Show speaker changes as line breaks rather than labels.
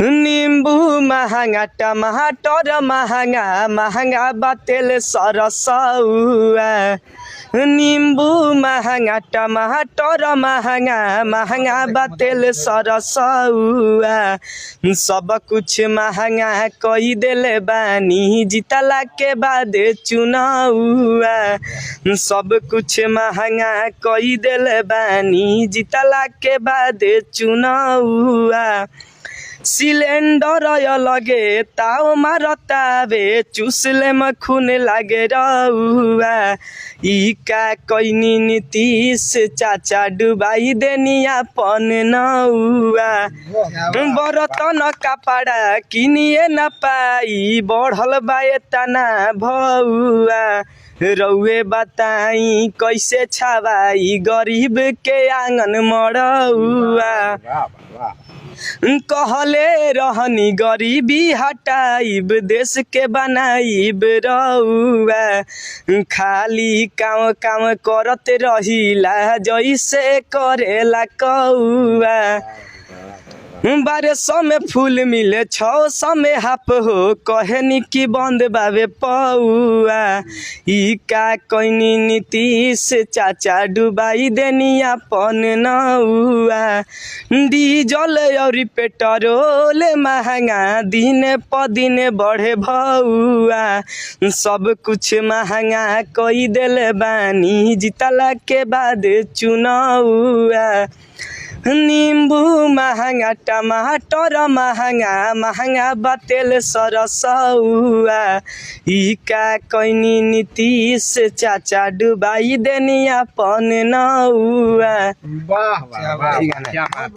नींबू महंगा टमाटर महंगा महंगा बातेल सरसौआ। नींबू महंगा टमाटर महंगा महंगा बातेल सरसौआ। सब कुछ महंगा कई देले बानी जितला के बाद चुनाउआ। सब कुछ महंगा कई देले बानी जितला के बाद चुनाउआ। सिलेंडर लगे ताव मारतावे चूसले में खून लागे रउआ। ई का कोई नीतीश चाचा डुबाई देनी अपन नौआ। बर्तन कपड़ा किनिए न पाई बढ़ल बाए तना भौआ। रउए बताई कैसे छावाई गरीब के आंगन मरउआ। कहले रहनी गरीबी हटाइब देश के बनाइब रउआ। खाली काम काम करते रहिला जैसे करेला कौआ। 1200 में फूल मिले 600 में हाफ हो कहनी की बंद बावे पौआ। ई का कोई नीतीश चाचा डुबाई देनी अपन नौआ। डीजल और पेट्रोल महंगा दिन प दिन बढ़े भौआ। सब कुछ महंगा कई देले बानी जितला के बाद चुनाउआ। नींबू महंगा टमाटर महंगा महंगा बातेल सरसौआ। ई का कोई नीतीश चाचा डुबाई देनी अपन नौआ।
वाह वाह वाह क्या बात।